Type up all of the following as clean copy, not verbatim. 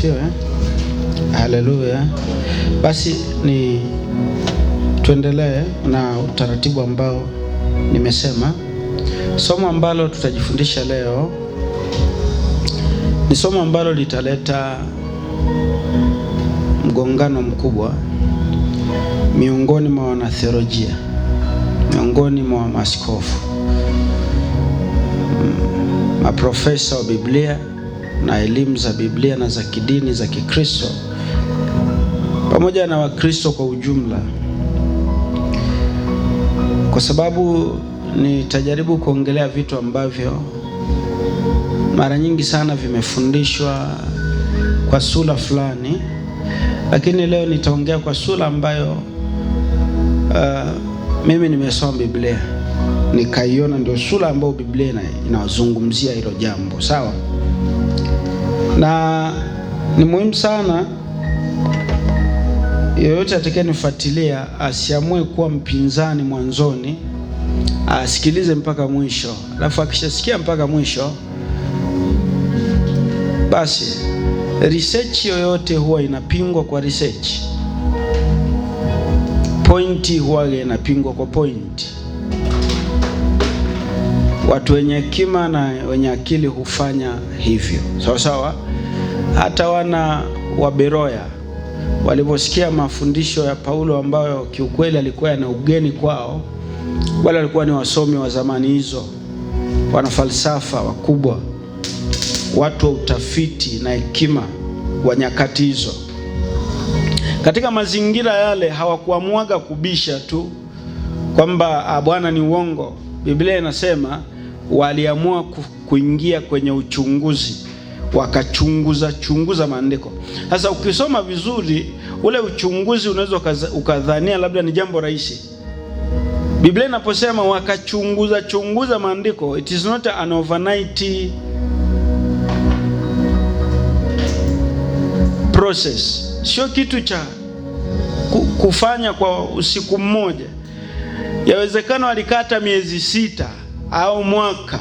asifiwe. Haleluya. Basi tuendelee na utaratibu ambao nimesema. Somo ambalo tutajifundisha leo ni somo ambalo litaleta mgongano mkubwa miongoni mwa wanatheolojia, miongoni mwa maaskofu, maprofesa wa Biblia na elimu za Biblia na za kidini za Kikristo, pamoja na Wakristo kwa ujumla, kwa sababu nitajaribu kuongelea vitu ambavyo mara nyingi sana vimefundishwa kwa sura fulani, lakini leo nitaongea kwa sura ambayo mimi nimesoma Biblia nikaiona ndio sura ambayo Biblia inazungumzia hilo jambo, sawa? Na ni muhimu sana yoyote atakayenifuatilia asiamue kuwa mpinzani mwanzoni, asikilize mpaka mwisho. Alafu akishasikia mpaka mwisho, basi research yoyote huwa inapingwa kwa research, pointi huwa inapingwa kwa pointi. Watu wenye hekima na wenye akili hufanya hivyo, sawa sawa. Hata wana wa Beroya waliposikia mafundisho ya Paulo ambayo kiukweli alikuwa yana ugeni kwao, wale walikuwa ni wasomi wa zamani hizo, wana falsafa wakubwa, watu wa utafiti na hekima wa nyakati hizo. Katika mazingira yale hawakuamwaga kubisha tu kwamba Bwana ni uongo. Biblia inasema waliamua kuingia kwenye uchunguzi, wakachunguza maandiko. Sasa ukisoma vizuri ule uchunguzi unaweza ukadhania labda ni jambo rahisi. Biblia inaposema wakachunguza maandiko, it is not an overnight process. Sio kitu cha kufanya kwa usiku mmoja. Yawezekana walikata miezi 6 au mwaka.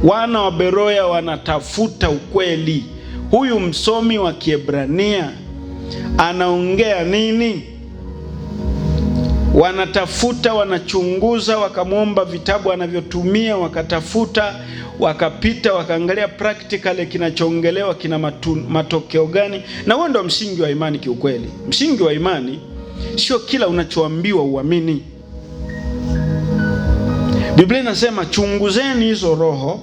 Wana wa Beroya wanatafuta ukweli. Huyu msomi wa Kiebrania anaongea nini? Wanatafuta, wanachunguza, wakamwomba vitabu anavyotumia, wakatafuta, wakapita, wakaangalia practically kinachoongelewa kina matokeo gani. Na huo ndio msingi wa imani kiukweli. Msingi wa imani sio kila unachoambiwa uamini. Biblia inasema chunguzeni hizo roho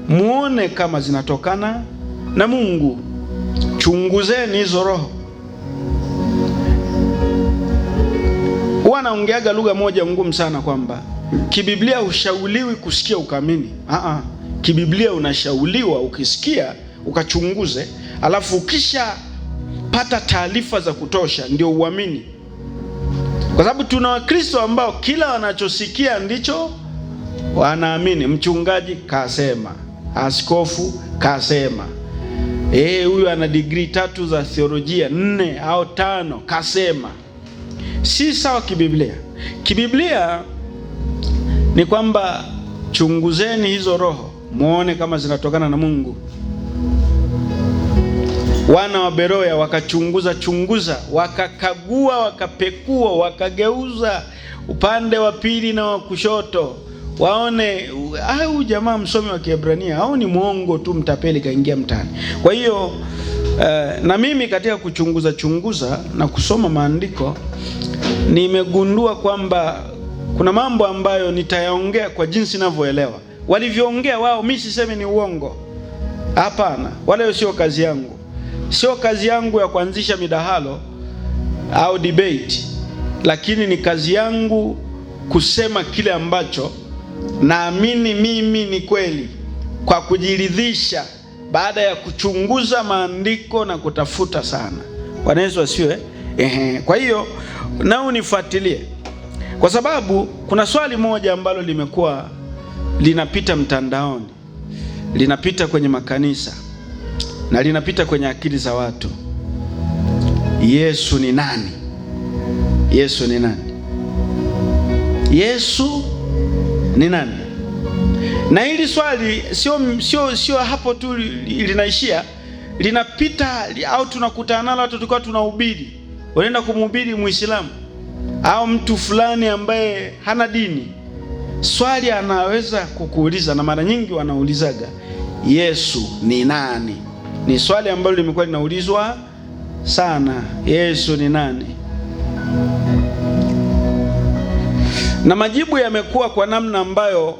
muone kama zinatokana na Mungu. Chunguzeni hizo roho. Wanaongeaga lugha moja ngumu sana kwamba kibiblia ushauriwi kusikia ukamini. Kibiblia unashauriwa ukisikia ukachunguze, alafu ukisha pata taarifa za kutosha ndio uamini. Kwa sababu tuna Wakristo ambao kila wanachosikia ndicho wanaamini. Mchungaji kasema, askofu kasema, huyu ana degree 3 za theolojia 4 au 5 kasema. Si sawa kibiblia. Kibiblia ni kwamba chunguzeni hizo roho muone kama zinatokana na Mungu. Wana wa Beroya wakachunguza, wakakagua, wakapekua, wakageuza upande wa pili na wa kushoto, waone huyu jamaa msomi wa Kiebrania au ni mwongo tu, mtapeli kaingia mtani. Kwa hiyo na mimi katika kuchunguza na kusoma maandiko nimegundua kwamba kuna mambo ambayo nitayaongea kwa jinsi ninavyoelewa. Walivyoongea wao, mimi sisemi ni uongo. Hapana, wale sio kazi yangu. Sio kazi yangu ya kuanzisha midahalo au debate, lakini ni kazi yangu kusema kile ambacho naamini mimi ni kweli, kwa kujiridhisha baada ya kuchunguza maandiko na kutafuta sana. Bwana Yesu asifiwe. Kwa hiyo nao nifuatilie, kwa sababu kuna swali moja ambalo limekuwa linapita mtandaoni, linapita kwenye makanisa na linapita kwenye akili za watu. Yesu ni nani? Yesu ni nani? Yesu ni nani? Na hili swali sio hapo tu linaishia. linapita au tunakutana nalo hata tulikuwa tunahubiri, unaenda kumhubiri Muislamu au mtu fulani ambaye hana dini, swali anaweza kukuuliza, na mara nyingi wanaulizaga, Yesu ni nani? Ni swali ambalo limekuwa linaulizwa sana, Yesu ni nani? Na majibu yamekuwa kwa namna ambayo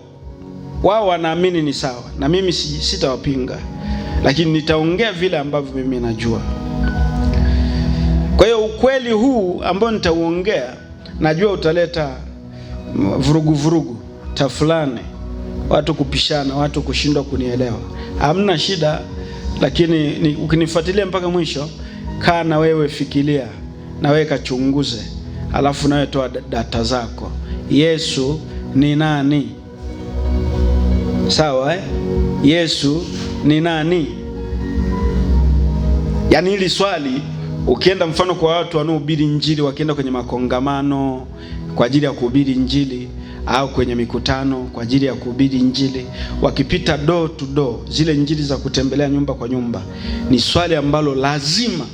wao wanaamini ni sawa, na mimi sitawapinga, lakini nitaongea vile ambavyo mimi najua. Kwa hiyo ukweli huu ambao nitauongea, najua utaleta vurugu tafulani, watu kupishana, watu kushindwa kunielewa. Hamna shida, lakini ukinifuatilia mpaka mwisho, kaa na wewe, fikiria na wewe, kachunguze, alafu nawe toa data zako. Yesu ni nani? Sawa, Yesu ni nani? Yaani hili swali, ukienda mfano kwa watu wanaohubiri Injili, wakienda kwenye makongamano kwa ajili ya kuhubiri Injili, au kwenye mikutano kwa ajili ya kuhubiri Injili, wakipita door to door, zile Injili za kutembelea nyumba kwa nyumba, ni swali ambalo lazima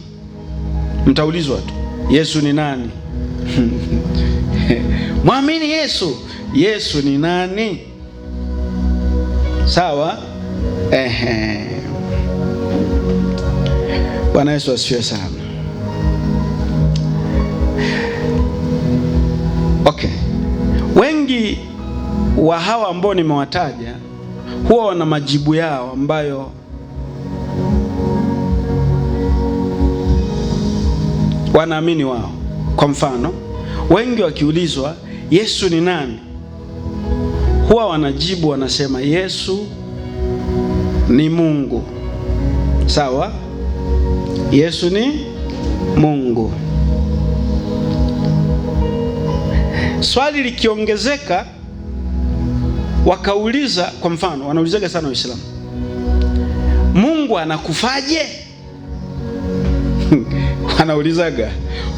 mtaulizwa tu, Yesu ni nani? Mwamini Yesu. Yesu ni nani? Sawa? Bwana Yesu asifiwe sana. Okay. Wengi wa hawa ambao nimewataja huwa wana majibu yao ambayo wanaamini wao. Kwa mfano, wengi wakiulizwa Yesu ni nani, huwa wanajibu, wanasema Yesu ni Mungu. Sawa? Yesu ni Mungu. Swali likiongezeka, wakauliza, kwa mfano, wanaulizaga sana Waislamu, Mungu anakufaje? Wanaulizaga,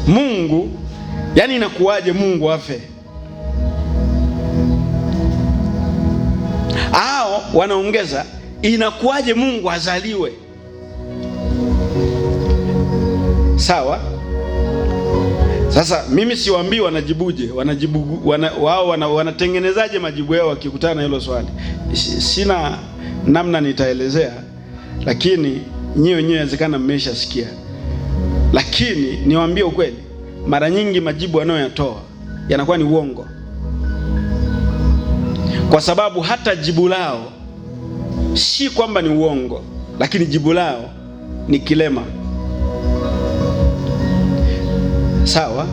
Mungu, yani inakuwaje Mungu afe? Hao wanaongeza, inakuwaje Mungu azaliwe? Sawa? Sasa mimi siwaambii wanajibuje, wao wanatengenezaje majibu yao wakikutana na hilo swali. Sina namna nitaelezea, lakini nyinyi wenyewe inawezekana mmeshasikia. Lakini niwaambie ukweli, mara nyingi majibu wanayoyatoa yanakuwa ni uongo, kwa sababu hata jibu lao si kwamba ni uongo, lakini jibu lao ni kilema. Sawa?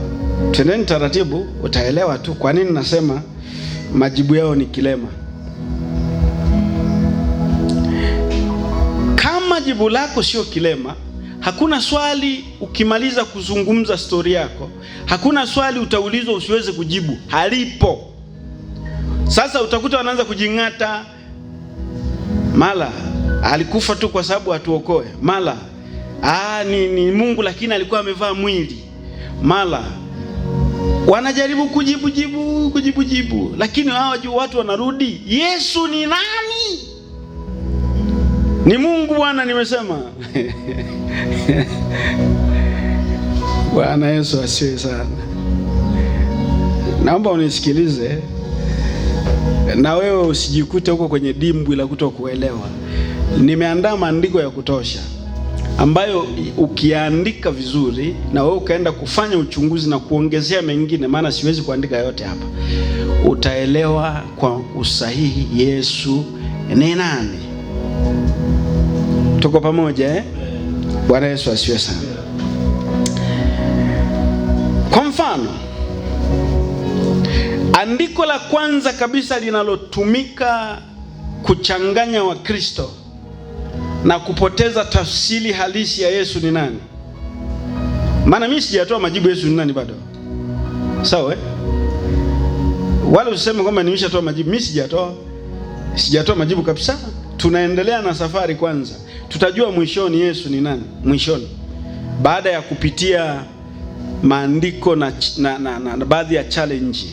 Twendeni taratibu, utaelewa tu kwa nini nasema majibu yao ni kilema. Kama jibu lako sio kilema, hakuna swali ukimaliza kuzungumza stori yako, hakuna swali utaulizwa usiweze kujibu, halipo. Sasa utakuta wanaanza kujing'ata, mala alikufa tu kwa sababu atuokoe, mala ni Mungu lakini alikuwa amevaa mwili, mala wanajaribu kujibu, lakini hao watu wanarudi, Yesu ni nani? Ni Mungu Bwana, nimesema. Bwana Yesu asifiwe sana. Naomba unisikilize, na wewe usijikute huko kwenye dimbwi la kutokuelewa. Nimeandaa maandiko ya kutosha ambayo ukiandika vizuri na wewe ukaenda kufanya uchunguzi na kuongezea mengine, maana siwezi kuandika yote hapa, utaelewa kwa usahihi Yesu ni nani. Tuko pamoja Bwana Yesu asifiwe sana. Kwa mfano, andiko la kwanza kabisa linalotumika kuchanganya Wakristo na kupoteza tafsiri halisi ya Yesu ni nani? Maana mimi sijatoa majibu Yesu ni nani bado. Sawa? Wala usiseme kwamba nimeshatoa majibu. Mimi sijatoa majibu kabisa. Tunaendelea na safari kwanza. Tutajua mwishoni Yesu ni nani. Mwishoni, baada ya kupitia maandiko na baadhi ya challenge.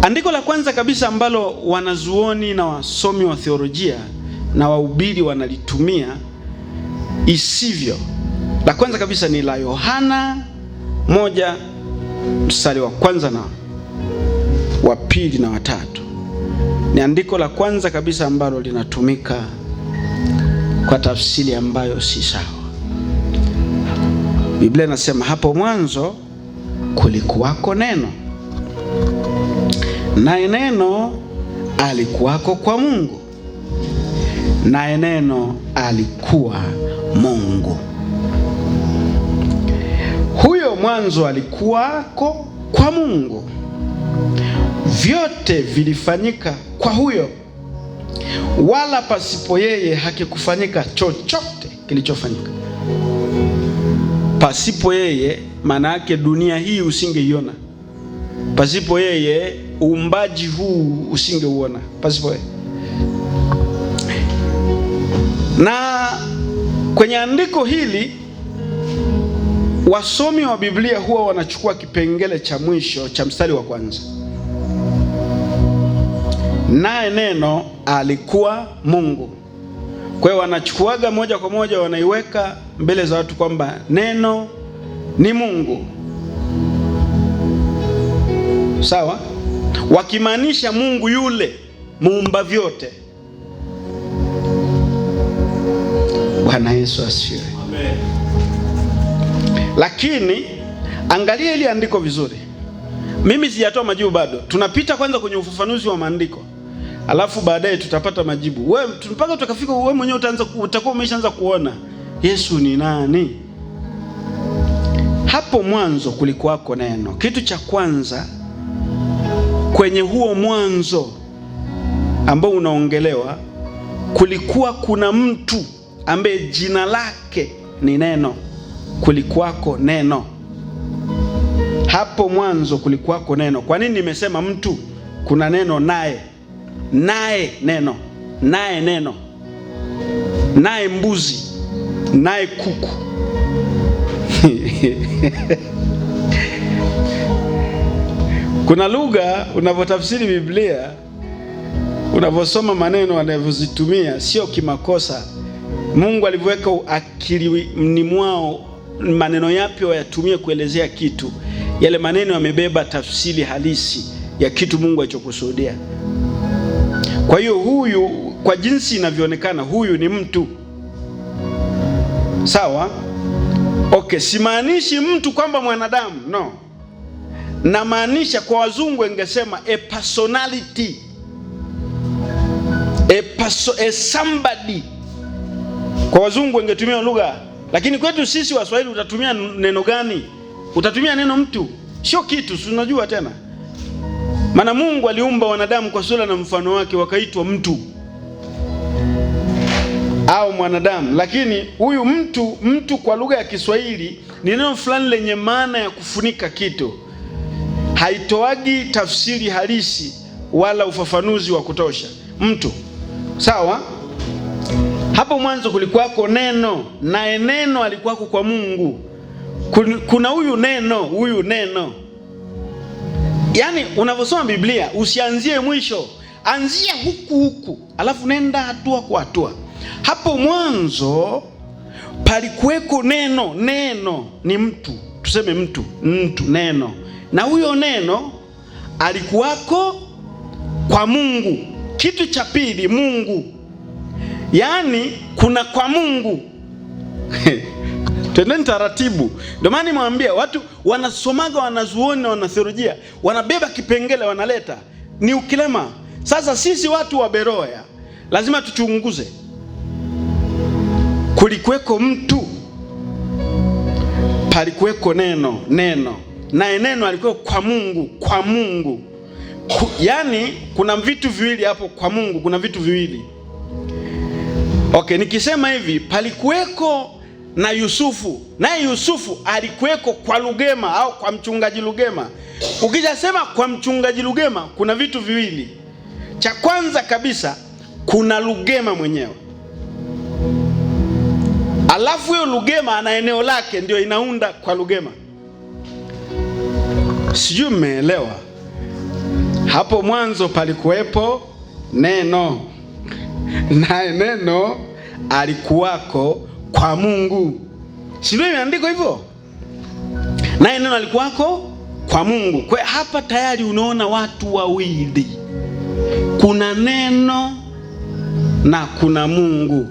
Andiko la kwanza kabisa ambalo wanazuoni na wasomi wa theolojia na wahubiri wanalitumia isivyo. La kwanza kabisa ni la Yohana 1 mstari wa kwanza na wa pili na wa tatu. Ni andiko la kwanza kabisa ambalo linatumika kwa tafsiri ambayo si sawa. Biblia inasema hapo mwanzo kulikuwako neno, naye neno alikuwako kwa Mungu, naye neno alikuwa Mungu. Huyo mwanzo alikuwako kwa Mungu. Vyote vilifanyika kwa huyo, wala pasipo yeye hakikufanyika chochote kilichofanyika. Pasipo yeye maana yake dunia hii usingeiona. Pasipo yeye uumbaji huu usingeuona. Pasipo yeye. Na kwenye andiko hili wasomi wa Biblia huwa wanachukua kipengele cha mwisho cha mstari wa kwanza, naye neno alikuwa Mungu. Kwa hiyo wanachukuaga moja kwa moja, wanaiweka mbele za watu kwamba neno ni Mungu, sawa, wakimaanisha Mungu yule muumba vyote. Bwana Yesu asifiwe. Amen. Lakini angalia ile andiko vizuri. Mimi sijatoa majibu bado. Tunapita kwanza kwenye ufafanuzi wa maandiko, alafu baadaye tutapata majibu. Wewe mpaka tukafika, wewe mwenyewe utakuwa umeshaanza kuona Yesu ni nani. Hapo mwanzo kulikuwako neno. Kitu cha kwanza kwenye huo mwanzo ambao unaongelewa, kulikuwa kuna mtu ambaye jina lake ni neno. Kulikuwako neno. Hapo mwanzo kulikuwako neno. Kwa nini nimesema mtu? Kuna neno naye. Naye neno. Naye neno. Naye mbuzi. Naye kuku. Kuna lugha unapotafsiri Biblia, unaposoma maneno wanavyozitumia sio kimakosa. Mungu aliweka akilini mwao maneno yapi wayatumie kuelezea kitu. Yale maneno yamebeba tafsiri halisi ya kitu Mungu alichokusudia. Kwa hiyo huyu, kwa jinsi inavyoonekana, huyu ni mtu. Sawa? Okay, simaanishi mtu kwamba mwanadamu, no. Na maanisha, kwa wazungu ingesema a personality. A somebody. Kwa wazungu ingetumia lugha, lakini kwetu sisi Waswahili utatumia neno gani? Utatumia neno mtu, sio kitu, unajua tena. Maana Mungu aliumba wanadamu kwa sura na mfano wake, wakaitwa mtu au mwanadamu. Lakini huyu mtu kwa lugha ya Kiswahili ni neno fulani lenye maana ya kufunika kitu. Haitoagi tafsiri halisi wala ufafanuzi wa kutosha. Mtu. Sawa? Hapo mwanzo kulikuwako neno, naye neno alikuwako kwa Mungu. Kuna huyu neno. Yaani unaposoma Biblia usianzie mwisho, anzia huku, alafu nenda hatua kwa hatua. Hapo mwanzo palikuweko neno. Neno ni mtu, tuseme mtu, neno. Na huyo neno alikuwako kwa Mungu. Kitu cha pili, Mungu. Yaani kuna kwa Mungu. Twendeni taratibu. Ndio maana nimwambia watu wanasomaga, wanazuoni na wanatheolojia, wanabeba kipengele wanaleta. Ni ukilema. Sasa sisi watu wa Beroya lazima tuchunguze. Kulikuweko mtu, palikuweko neno. Naye neno alikuwa kwa Mungu. Yaani kuna vitu viwili hapo kwa Mungu, kuna vitu viwili. Okay, nikisema hivi, palikuweko na Yusufu. Naye Yusufu alikuweko kwa Lugema au kwa mchungaji Lugema. Ukijasema kwa mchungaji Lugema, kuna vitu viwili. Cha kwanza kabisa, kuna Lugema mwenyewe. Alafu huyo Lugema ana eneo lake, ndio inaunda kwa Lugema. Sijui mmeelewa? Hapo mwanzo palikuwepo neno. Naye neno alikuwako kwa Mungu. Si ndio imeandikwa hivyo? Naye neno alikuwako kwa Mungu. Kwa hapa tayari unaona watu wawili, kuna neno na kuna Mungu.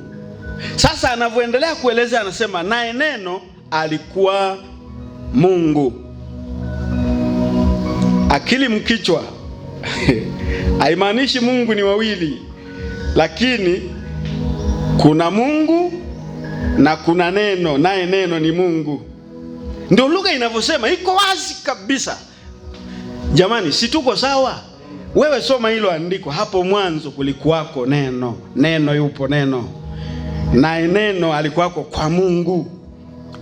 Sasa anavyoendelea kueleza anasema naye neno alikuwa Mungu. Akili mkichwa haimaanishi Mungu ni wawili, lakini kuna Mungu na kuna neno, naye neno ni Mungu. Ndio lugha inavyosema, iko wazi kabisa. Jamani, si tuko sawa? Wewe soma hilo andiko, hapo mwanzo kulikuwako neno, neno yupo neno, naye neno alikuwako kwa Mungu,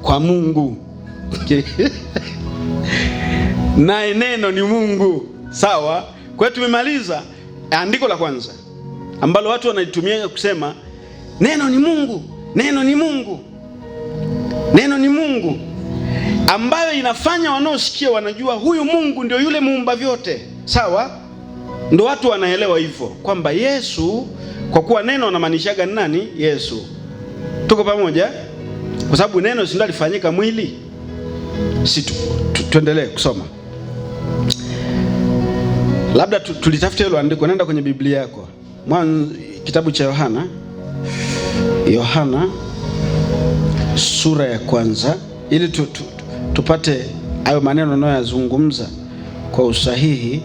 kwa Mungu. Naye neno ni Mungu. Sawa? Kwa hiyo tumemaliza andiko la kwanza ambalo watu wanaitumia kusema neno ni Mungu, neno ni Mungu, neno ni Mungu, ambayo inafanya wanaosikia wanajua huyu Mungu ndio yule muumba vyote. Sawa? Ndio watu wanaelewa hivyo kwamba Yesu, kwa kuwa neno anamaanishaga nani? Yesu. Tuko pamoja? Kwa sababu neno si ndio alifanyika mwili. Si tuendelee kusoma. Labda tulitafute hilo andiko, nenda kwenye Biblia yako. Kitabu cha Yohana sura ya kwanza, ili tupate hayo maneno anayoyazungumza kwa usahihi.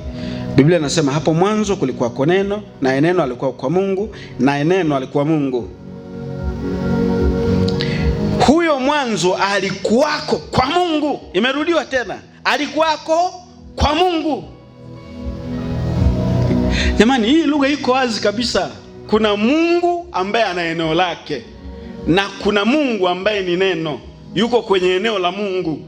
Biblia inasema hapo mwanzo kulikuwako neno, naye neno alikuwa kwa Mungu, naye neno alikuwa Mungu. Huyo mwanzo alikuwako kwa Mungu. Imerudiwa tena, alikuwako kwa Mungu. Jamani, hii lugha iko wazi kabisa. Kuna Mungu ambaye ana eneo lake, na kuna Mungu ambaye ni neno, yuko kwenye eneo la Mungu.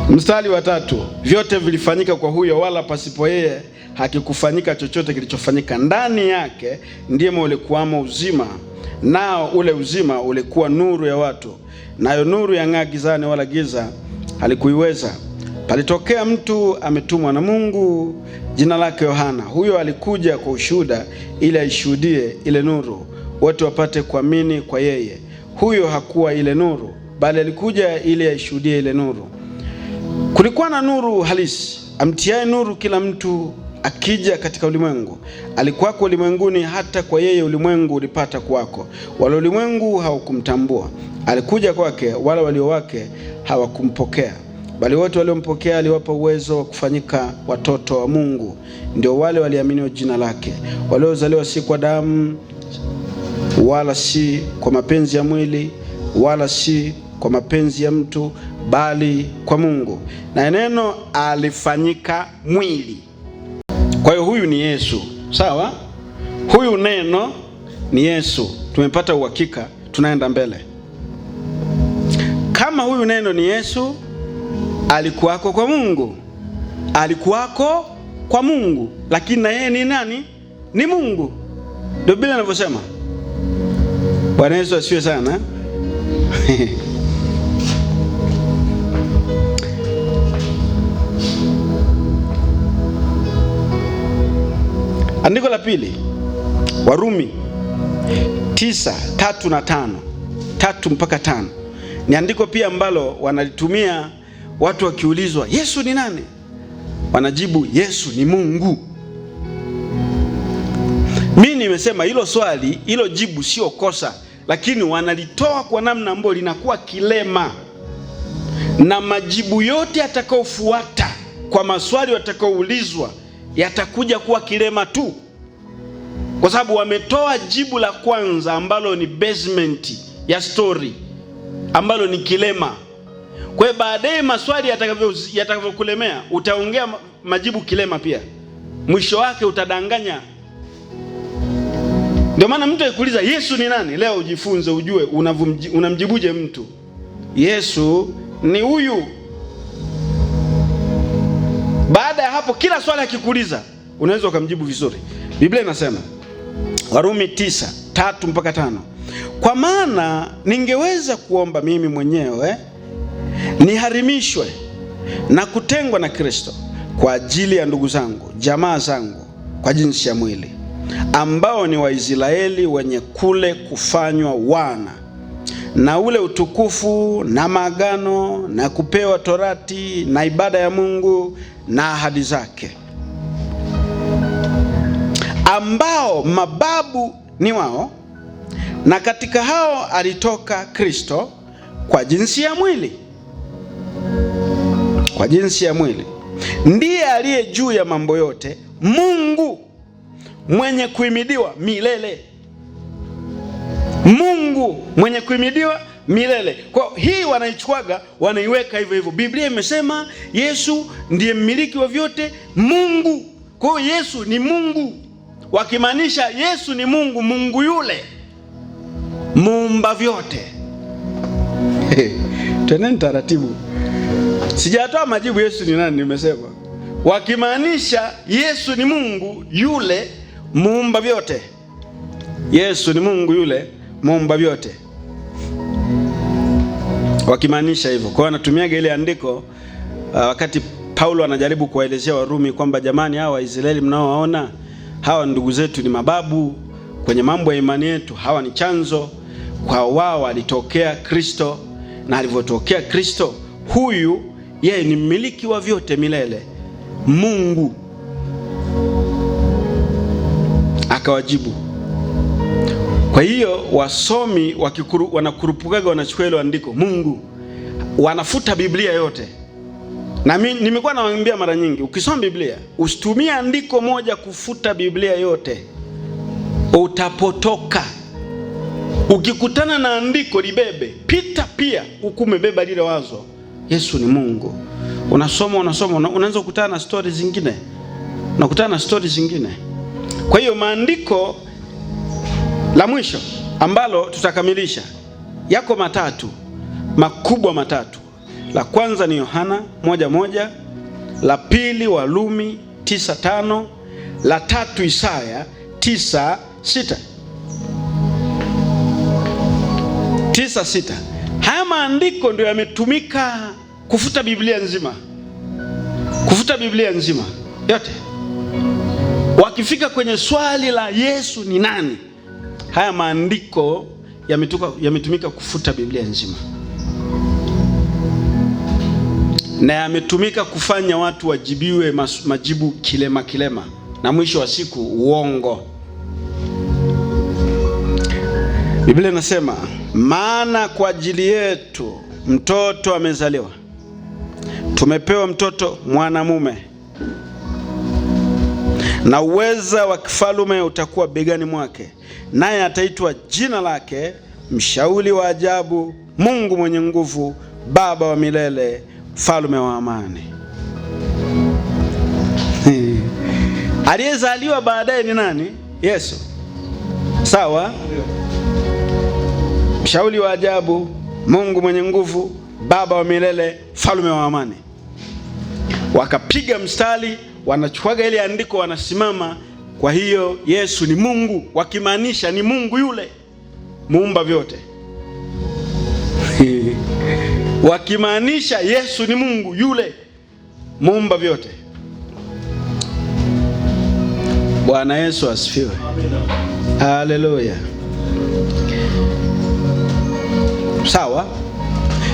Mstari wa 3, vyote vilifanyika kwa huyo, wala pasipo yeye hakikufanyika chochote kilichofanyika. Ndani yake ndimo ulikuwamo uzima, nao ule uzima ulikuwa nuru ya watu, nayo nuru yang'aa gizani, wala giza halikuiweza. Palitokea mtu ametumwa na Mungu, jina lake Yohana. Huyo alikuja kwa ushuhuda, ili aishuhudie ile nuru, wote wapate kuamini kwa yeye. Huyo hakuwa ile nuru, bali alikuja ili aishuhudie ile nuru. Kulikuwa na nuru halisi, amtiaye nuru kila mtu akija katika ulimwengu. Alikuwako ulimwenguni, hata kwa yeye ulimwengu ulipata kuwako, wala ulimwengu haukumtambua. Alikuja kwake, wala walio wake hawakumpokea. Bali wote waliompokea aliwapa uwezo wa kufanyika watoto wa Mungu, ndio wale waliamini jina lake, waliozaliwa si kwa damu, wala si kwa mapenzi ya mwili, wala si kwa mapenzi ya mtu, bali kwa Mungu. Na neno alifanyika mwili. Kwa hiyo huyu ni Yesu. Sawa? Huyu neno ni Yesu. Tumepata uhakika, tunaenda mbele. Kama huyu neno ni Yesu, alikuwako kwa Mungu, alikuwako kwa Mungu, lakini na yeye ni nani? Ni Mungu. Ndio Biblia inavyosema. Bwana Yesu asifiwe sana. Andiko la pili, Warumi 9:3 na 5, 3 mpaka 5. Ni andiko pia ambalo wanalitumia watu wakiulizwa Yesu ni nani? Wanajibu Yesu ni Mungu. Mimi nimesema hilo swali, hilo jibu sio kosa, lakini wanalitoa kwa namna ambayo linakuwa kilema, na majibu yote yatakayofuata kwa maswali watakaoulizwa yatakuja kuwa kilema tu, kwa sababu wametoa jibu la kwanza ambalo ni basement ya story, ambalo ni kilema. Kwa hiyo baadaye maswali yatakavyokulemea, utaongea majibu kilema pia, mwisho wake utadanganya. Ndio maana mtu akikuuliza Yesu ni nani, leo ujifunze, ujue unamjibuje mtu. Yesu ni huyu. Baada ya hapo, kila swali akikuuliza unaweza ukamjibu vizuri. Biblia inasema Warumi 9:3 mpaka 5, kwa maana ningeweza kuomba mimi mwenyewe niharimishwe na kutengwa na Kristo kwa ajili ya ndugu zangu, jamaa zangu kwa jinsi ya mwili, ambao ni Waisraeli wenye kule kufanywa wana, na ule utukufu na maagano na kupewa torati na ibada ya Mungu na ahadi zake, ambao mababu ni wao, na katika hao alitoka Kristo kwa jinsi ya mwili. Kwa jinsi ya mwili ndiye aliye juu ya mambo yote, Mungu mwenye kuhimidiwa milele. Mungu mwenye kuhimidiwa milele. Kwa hii wanaichukuaga, wanaiweka hivyo hivyo. Biblia imesema Yesu ndiye mmiliki wa vyote, Mungu. Kwa hiyo Yesu ni Mungu, wakimaanisha Yesu ni Mungu, Mungu yule muumba vyote. Teneni taratibu, sijatoa majibu Yesu ni nani, nimesema wakimaanisha Yesu ni Mungu yule muumba vyote. Yesu ni Mungu yule muumba vyote, wakimaanisha hivyo. Kwa anatumiaga ile andiko wakati Paulo anajaribu kuwaelezea Warumi kwamba jamani, hawa Waisraeli mnaowaona hawa ndugu zetu ni mababu kwenye mambo ya imani yetu, hawa ni chanzo. Kwa wao alitokea Kristo, na alivyotokea Kristo, huyu yeye ni mmiliki wa vyote milele, Mungu. Akawajibu. Kwa hiyo wasomi wanakurupukaga, wanachukua ile andiko Mungu, wanafuta Biblia yote. Na mimi nimekuwa nawaambia mara nyingi, ukisoma Biblia usitumie andiko moja kufuta Biblia yote, utapotoka. Ukikutana na andiko libebe, pita pia huku umebeba lile wazo, Yesu ni Mungu. Unasoma unaanza kukutana na stories zingine, unakutana na stories zingine. Kwa hiyo maandiko la mwisho ambalo tutakamilisha yako matatu makubwa matatu. La kwanza ni Yohana 1:1, la pili Warumi 9:5, la tatu Isaya 9:6. 9:6. Haya maandiko ndio yametumika kufuta Biblia nzima, kufuta Biblia nzima yote. Wakifika kwenye swali la Yesu ni nani, haya maandiko yametumika kufuta Biblia nzima, na yametumika kufanya watu wajibiwe majibu kilema, na mwisho wa siku uongo. Biblia inasema, maana kwa ajili yetu mtoto amezaliwa, tumepewa mtoto mwanamume, na uweza wa kifalume utakuwa begani mwake, naye ataitwa jina lake Mshauri wa Ajabu, Mungu mwenye nguvu, Baba wa milele, Mfalme wa amani. Aliyezaliwa baadaye ni nani? Yesu. Sawa? Mshauri wa ajabu, Mungu mwenye nguvu, Baba wa milele, Mfalme wa amani. Wakapiga mstari, wanachukuaga ile andiko, wanasimama. Kwa hiyo Yesu ni Mungu, wakimaanisha ni Mungu yule muumba vyote. Wakimaanisha Yesu ni Mungu yule muumba vyote. Bwana Yesu asifiwe. Haleluya. Sawa?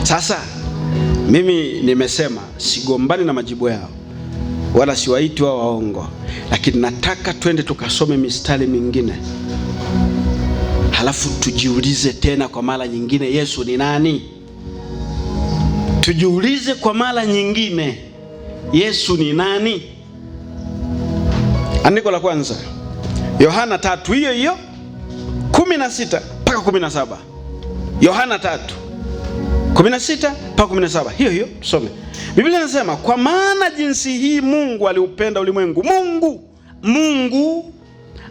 Sasa mimi nimesema sigombani na majibu yao, wala siwaiti wao waongo, lakini nataka twende tukasome mistari mingine, halafu tujiulize tena kwa mara nyingine, Yesu ni nani? Tujiulize kwa mara nyingine, Yesu ni nani? Andiko la kwanza Yohana 3, hiyo hiyo 16 mpaka 17. Yohana 3:16 mpaka 17, hiyo hiyo tusome. Biblia inasema, kwa maana jinsi hii Mungu aliupenda ulimwengu. Mungu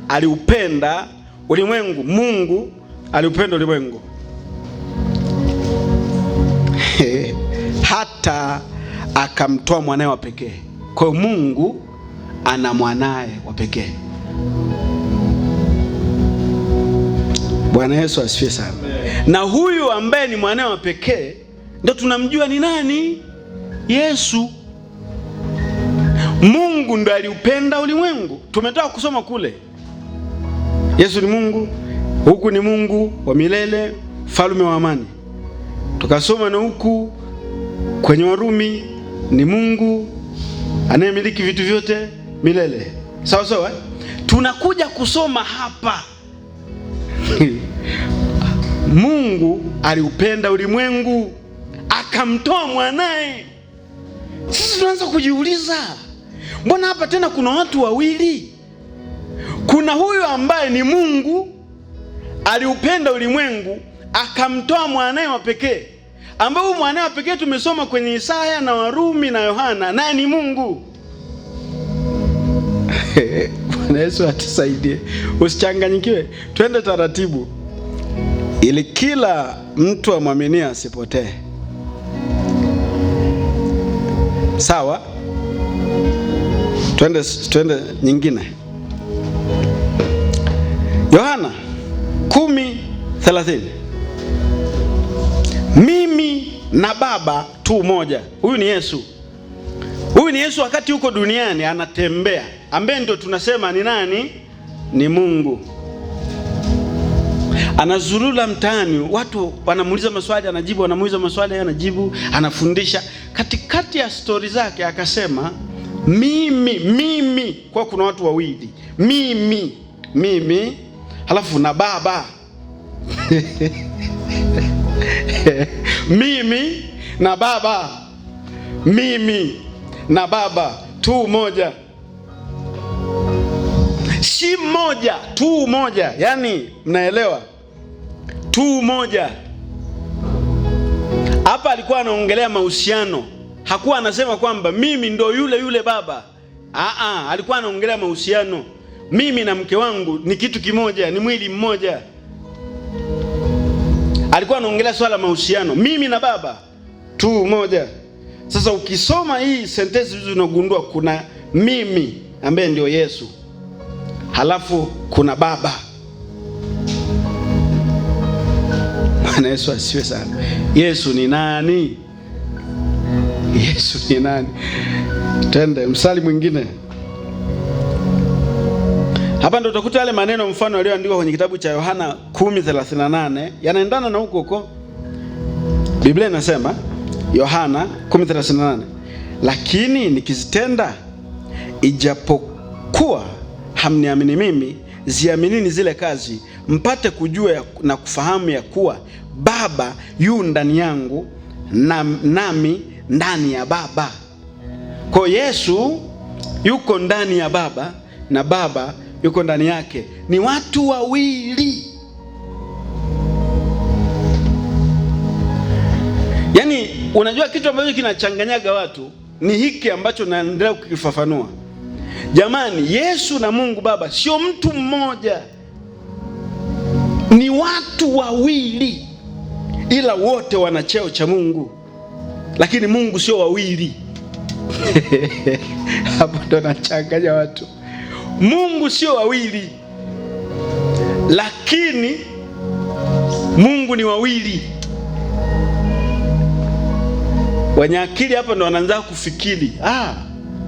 aliupenda ulimwengu. Mungu aliupenda ulimwengu hata akamtoa mwanae wa pekee. Kwa hiyo Mungu ana mwanae wa pekee. Bwana Yesu asifiwe sana. Na huyu ambaye ni mwanae wa pekee ndio tunamjua ni nani? Yesu. Mungu ndo aliupenda ulimwengu. Tumetoka kusoma kule Yesu ni Mungu, huku ni Mungu wa milele, mfalme wa amani. Tukasoma na huku kwenye Warumi ni Mungu anayemiliki vitu vyote milele. Sawa sawa. Tunakuja kusoma hapa Mungu aliupenda ulimwengu akamtoa mwanae. Sisi tunaanza kujiuliza, mbona hapa tena kuna watu wawili? Kuna huyu ambaye ni Mungu aliupenda ulimwengu akamtoa mwanae wa pekee, ambaye mwanae wa pekee tumesoma kwenye Isaya na Warumi na Yohana, naye ni Mungu. Bwana Yesu atusaidie. Usichanganyikiwe, twende taratibu ili kila mtu amwaminie asipotee. Sawa? Twende nyingine. Yohana 10:30. Mimi na Baba tu moja. Huyu ni Yesu. Huyu ni Yesu wakati yuko duniani anatembea, ambaye ndio tunasema ni nani? Ni Mungu. Anazurula mtaani, watu wanamuuliza maswali anajibu, wanamuuliza maswali anajibu, anafundisha. Katikati ya stori zake akasema mimi, kwa kuna watu wawili, mimi halafu na Baba. Mimi na Baba, mimi na Baba tu moja, si moja tu moja. Yani mnaelewa? Tu moja. Hapa alikuwa anaongelea mahusiano, hakuwa anasema kwamba mimi ndo yule Baba. Alikuwa anaongelea mahusiano. Mimi na mke wangu ni kitu kimoja, ni mwili mmoja. Alikuwa anaongelea swala mahusiano, mimi na Baba tu moja. Sasa ukisoma hii sentensi hizo unagundua kuna mimi ambaye ndio Yesu, halafu kuna Baba. Bwana Yesu asiwe sana. Yesu ni nani? Yesu ni nani? Twende mstari mwingine. Hapa ndio utakuta yale maneno mfano yaliyoandikwa kwenye kitabu cha Yohana 10:38 yanaendana na huko. Biblia inasema Yohana 10:38, lakini nikizitenda, ijapokuwa hamniamini mimi, ziaminini zile kazi, mpate kujua na kufahamu ya kuwa Baba yu ndani yangu nami ndani ya Baba. Kwa Yesu yuko ndani ya Baba na Baba yuko ndani yake. Ni watu wawili. Yaani unajua kitu ambacho kinachanganyaga watu ni hiki ambacho naendelea kukifafanua. Jamani, Yesu na Mungu Baba sio mtu mmoja, ni watu wawili, ila wote wana cheo cha Mungu, lakini Mungu sio wawili. Hapo ndo nachanganya watu. Mungu sio wawili, lakini Mungu ni wawili. Wenye akili hapa ndo wanaanza kufikiri,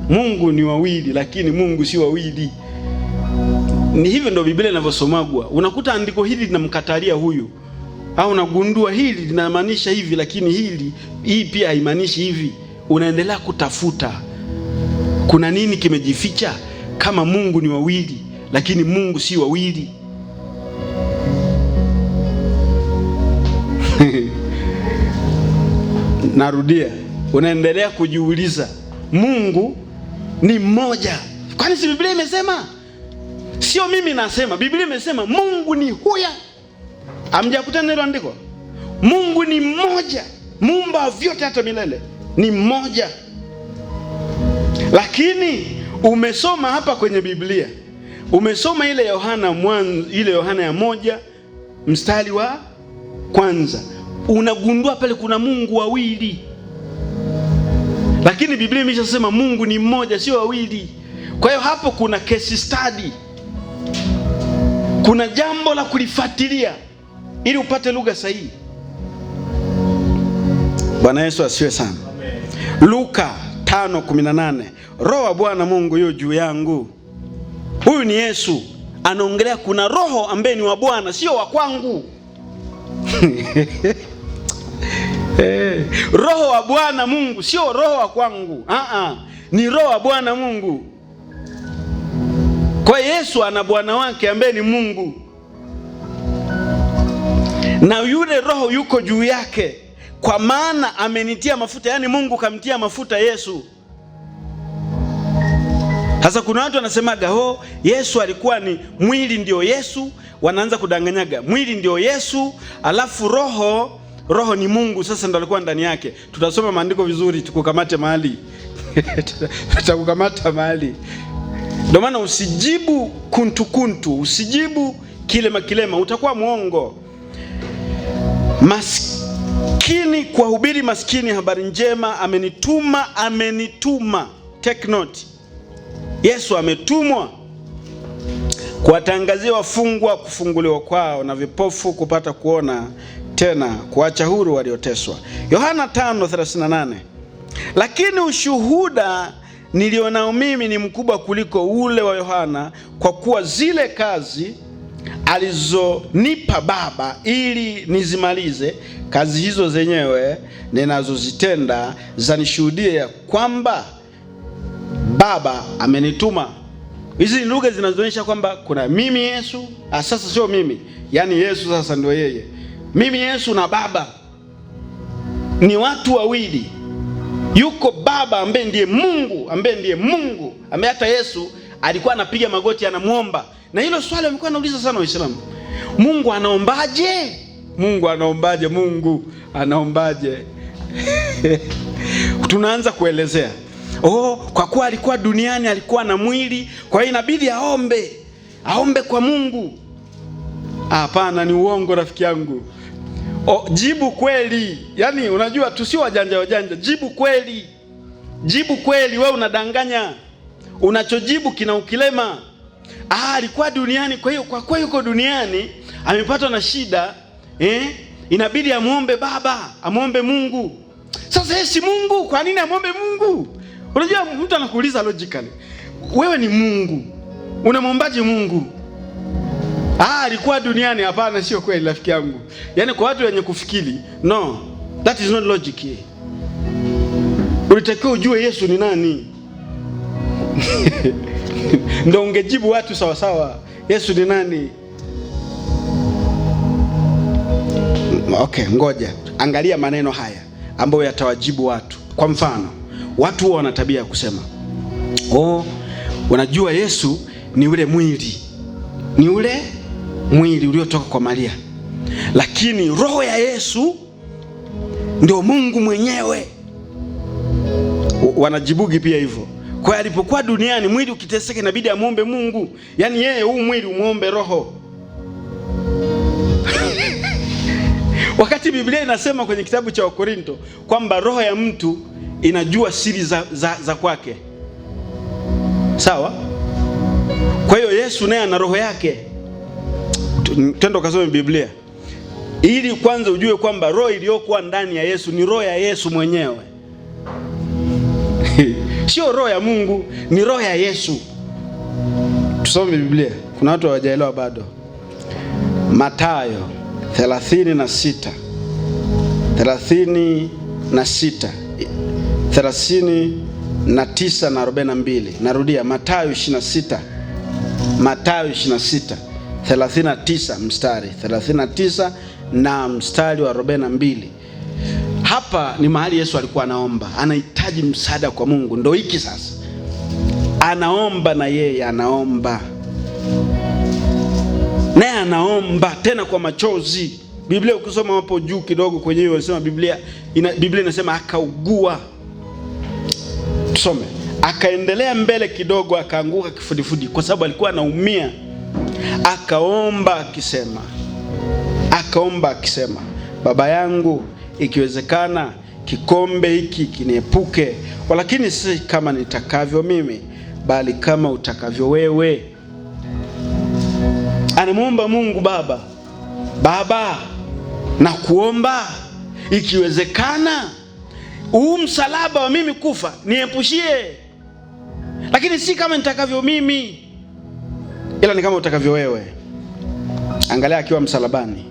Mungu ni wawili lakini Mungu si wawili. Ni hivyo ndo Biblia inavyosomagwa. Unakuta andiko hili linamkatalia huyu, au unagundua hili linamaanisha hivi lakini hii pia haimaanishi hivi. Unaendelea kutafuta kuna nini kimejificha kama Mungu ni wawili lakini Mungu si wawili. Narudia, unaendelea kujiuliza Mungu ni mmoja. Kwani si Biblia imesema? Sio mimi nasema, Biblia imesema Mungu ni huya. Hamjakutana hilo andiko? Mungu ni mmoja, muumba vyote hata milele, ni mmoja. Lakini umesoma hapa kwenye Biblia, umesoma ile Yohana ya 1 mstari wa kwanza, unagundua pale kuna Mungu wawili. Lakini Biblia imeshasema Mungu ni mmoja, sio wawili. Kwa hiyo hapo kuna case study, kuna jambo la kulifuatilia ili upate lugha sahihi. Bwana Yesu asiwe sana. Luka 5:18, Roho wa Bwana Mungu yu juu yangu. Huyu ni Yesu anaongelea kuna roho ambaye ni wa Bwana, sio wa kwangu. Roho wa Bwana Mungu sio roho wa kwangu. Ni roho wa Bwana Mungu. Kwa Yesu ana bwana wake ambaye ni Mungu, na yule roho yuko juu yake, kwa maana amenitia mafuta. Yani Mungu kamtia mafuta Yesu. Sasa kuna watu wanasemaga, Yesu alikuwa ni mwili ndio Yesu. Wanaanza kudanganyaga, mwili ndio Yesu, alafu roho ni Mungu, sasa ndo alikuwa ndani yake. Tutasoma maandiko vizuri tukukamate mahali. Tutakukamata mahali. Ndio maana usijibu kuntu, usijibu kilema, utakuwa mwongo. Maskini kuwahubiri maskini habari njema, amenituma. Take note. Yesu ametumwa kuwatangazia wafungwa kufunguliwa kwao, na vipofu kupata kuona tena, kuacha huru walioteswa. Yohana 5:38. Lakini ushuhuda nilionao mimi ni mkubwa kuliko ule wa Yohana, kwa kuwa zile kazi alizonipa Baba ili nizimalize, kazi hizo zenyewe ninazozitenda zanishuhudia ya kwamba Baba amenituma. Hizi ni lugha zinazoonyesha kwamba kuna mimi Yesu, sasa sio mimi, yani Yesu sasa ndio yeye. Mimi Yesu na Baba ni watu wawili. Yuko Baba ambaye ndiye Mungu, ambaye hata Yesu alikuwa anapiga magoti anamuomba. Na hilo swali wamekuwa wanauliza sana Waislamu. Mungu anaombaje? Mungu anaombaje? Tunaanza kuelezea. Kwa kuwa alikuwa duniani, alikuwa na mwili, kwa hiyo inabidi aombe kwa Mungu. Hapana, ni uongo rafiki yangu. Jibu kweli. Yani unajua tusio wajanja. Jibu kweli, wewe unadanganya. Unachojibu kina ukilema. Alikuwa duniani, kwa hiyo kwa kuwa yuko duniani amepatwa na shida, inabidi amuombe Baba, amuombe Mungu. Sasa yeye si Mungu, kwa nini amuombe Mungu? Unajua mtu anakuuliza logically, wewe ni Mungu, unamwombaje Mungu? Alikuwa duniani. Hapana, sio kweli rafiki yangu. Yani kwa watu wenye kufikiri, no, that is not logic. Ulitakiwa ujue Yesu ni nani. Ndio ungejibu watu sawa sawa, Yesu ni nani? Okay, ngoja angalia maneno haya ambayo yatawajibu watu. Kwa mfano, watu huwa wana tabia ya kusema, unajua Yesu ni ule mwili uliotoka kwa Maria, lakini roho ya Yesu ndio Mungu mwenyewe. Wanajibugi pia hivyo. Kwa alipokuwa duniani, mwili ukiteseka inabidi amuombe Mungu. Yani yeye huu mwili umuombe roho. Wakati Biblia inasema kwenye kitabu cha Wakorinto kwamba roho ya mtu inajua siri za kwake. Sawa? Kwa hiyo Yesu naye ana roho yake. Twende kasome Biblia ili kwanza ujue kwamba roho iliyokuwa ndani ya Yesu ni roho ya Yesu mwenyewe. Sio roho ya Mungu, ni roho ya Yesu. Tusome Biblia. Kuna watu hawajaelewa bado. Mathayo 36 39 na 42. Narudia, Mathayo 26 39 mstari 39 na mstari wa 42. Hapa ni mahali Yesu alikuwa anaomba, anahitaji msaada kwa Mungu. Ndio hiki sasa anaomba, na yeye anaomba, naye anaomba tena kwa machozi. Biblia ukisoma hapo juu kidogo kwenye hiyo inasema Biblia inasema akaugua. Tusome. Akaendelea mbele kidogo, akaanguka kifudifudi kwa sababu alikuwa anaumia. Akaomba akisema, Baba yangu, ikiwezekana kikombe hiki kiniepuke, walakini si kama nitakavyo mimi, bali kama utakavyo wewe. Anamuomba Mungu, Baba, na kuomba ikiwezekana huu msalaba wa mimi kufa niepushie, lakini si kama nitakavyo mimi. ila ni kama utakavyo wewe. Angalia akiwa msalabani,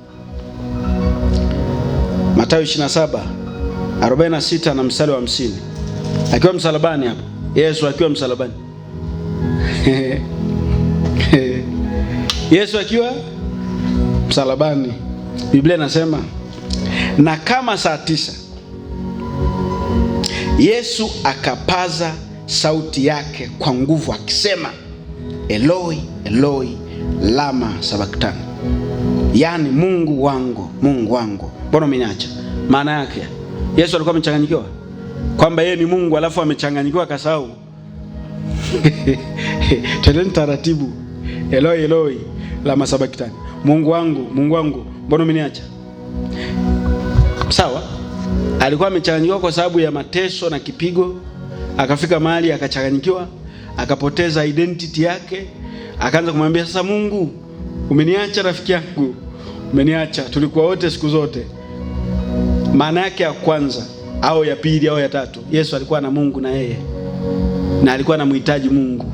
Mathayo 27:46 na mstari wa 50. Akiwa msalabani hapo, Yesu akiwa msalabani. Yesu akiwa msalabani, Biblia inasema na kama saa 9 Yesu akapaza sauti yake kwa nguvu akisema, Eloi, Eloi, lama sabakthani, yani Mungu wangu, Mungu wangu, mbona umeniacha? Maana yake Yesu alikuwa amechanganyikiwa kwamba yeye ni Mungu alafu amechanganyikiwa kasahau. Twendeni taratibu. Eloi, Eloi, lama sabakthani, Mungu wangu, Mungu wangu, mbona umeniacha? Sawa, alikuwa amechanganyikiwa kwa sababu ya mateso na kipigo, akafika mahali akachanganyikiwa, akapoteza identity yake, akaanza kumwambia sasa, Mungu umeniacha, rafiki yangu umeniacha, tulikuwa wote siku zote. Maana yake ya kwanza au ya pili au ya tatu, Yesu alikuwa na Mungu na yeye, na alikuwa anamhitaji Mungu.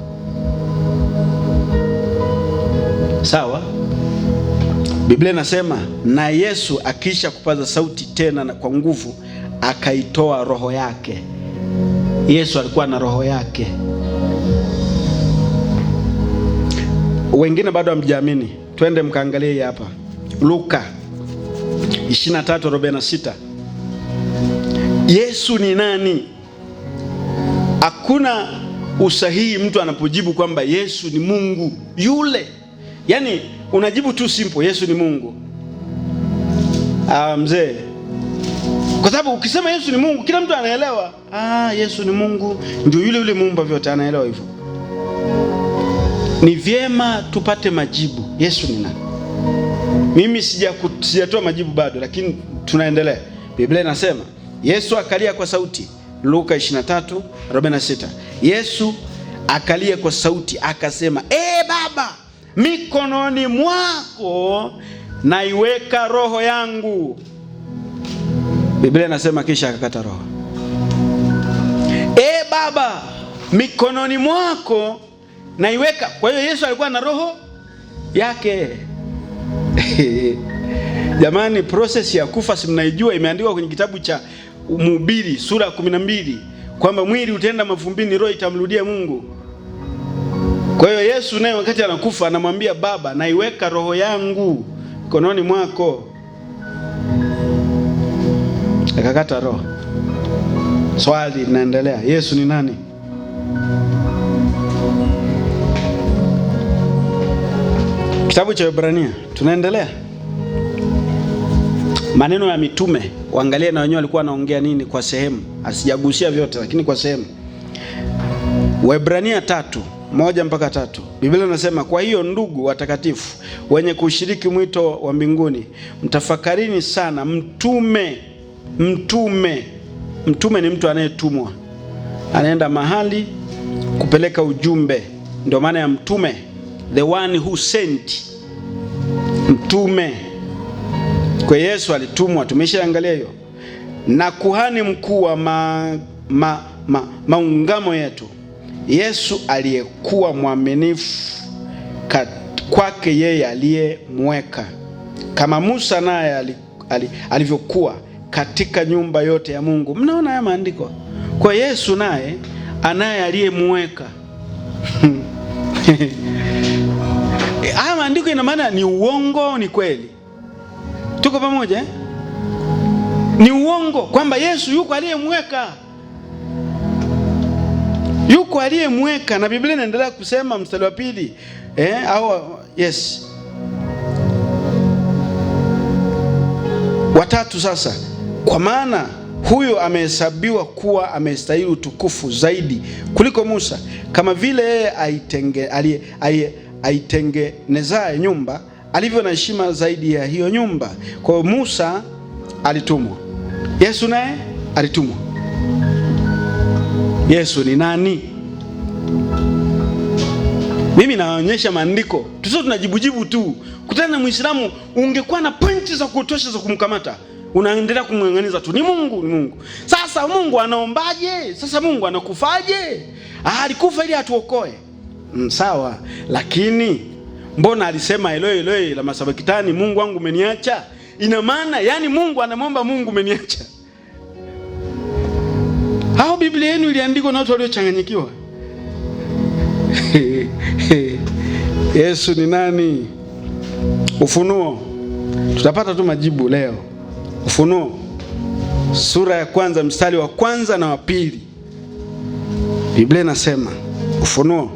Sawa, Biblia inasema na Yesu akisha kupaza sauti tena na kwa nguvu akaitoa roho yake. Yesu alikuwa na roho yake. Wengine bado hamjaamini, twende mkaangalie hapa Luka 23:46. Yesu ni nani? Hakuna usahihi mtu anapojibu kwamba Yesu ni Mungu yule. Yaani unajibu tu simple, Yesu ni Mungu. Mzee, kwa sababu ukisema Yesu ni Mungu kila mtu anaelewa. Yesu ni Mungu, ndio yule yule muumba vyote, anaelewa hivyo. Ni vyema tupate majibu. Yesu ni nani? Mimi sijatoa majibu bado, lakini tunaendelea. Biblia inasema Yesu akalia kwa sauti, Luka 23:46. Yesu akalia kwa sauti akasema, Baba, mikononi mwako naiweka roho yangu. Biblia inasema kisha akakata roho. Baba, mikononi mwako naiweka. Kwa hiyo Yesu alikuwa na roho yake. Jamani, process ya kufa si mnaijua, imeandikwa kwenye kitabu cha Mhubiri sura 12 kwamba mwili utaenda mavumbini, roho itamrudia Mungu. Kwa hiyo Yesu naye wakati anakufa anamwambia Baba, naiweka roho yangu mikononi mwako. Akakata roho. Swali linaendelea, Yesu ni nani? Kitabu cha Waebrania, tunaendelea. Maneno ya mitume, waangalie na wenyewe walikuwa wanaongea nini kwa sehemu. Asijagusia vyote lakini kwa sehemu. Waebrania 3:1-3. Biblia inasema, kwa hiyo ndugu watakatifu wenye kushiriki mwito wa mbinguni, mtafakarini sana. Mtume ni mtu anayetumwa, anaenda mahali kupeleka ujumbe, ndio maana ya mtume, the one who sent. Mtume. Kwa Yesu alitumwa, tumeshaangalia hiyo. Na kuhani mkuu wa maungamo yetu, Yesu aliyekuwa mwaminifu kwake yeye aliyemweka, kama Musa naye alivyokuwa katika nyumba yote ya Mungu. Mnaona haya maandiko? Kwa Yesu naye anaye aliyemweka. Haya maandiko ina maana ni uongo, ni kweli? Tuko pamoja? Ni uongo kwamba Yesu yuko aliyemweka. Yuko aliyemweka, na Biblia inaendelea kusema mstari wa 2, yes, 3 sasa, kwa maana huyo amehesabiwa kuwa amestahili utukufu zaidi kuliko Musa, kama vile yeye aitengenezaye nyumba alivyo na heshima zaidi ya hiyo nyumba. Kwa hiyo Musa alitumwa, Yesu naye alitumwa. Yesu ni nani? Mimi naonyesha maandiko, tusio tunajibujibu tu. Kutana na Muislamu ungekuwa na pointi za kutosha za kumkamata, unaendelea kumng'ang'aniza tu, ni Mungu, ni Mungu. Sasa Mungu anaombaje? Sasa Mungu anakufaje? Alikufa ili atuokoe. Sawa, lakini mbona alisema Eloi Eloi lama sabakthani, Mungu wangu umeniacha? Ina maana yani Mungu anamwomba Mungu umeniacha. Hao Biblia yenu iliandikwa na watu waliochanganyikiwa. Yesu ni nani? Ufunuo. Tutapata tu majibu leo. Ufunuo sura ya 1 mstari wa 1 na wa 2. Biblia inasema Ufunuo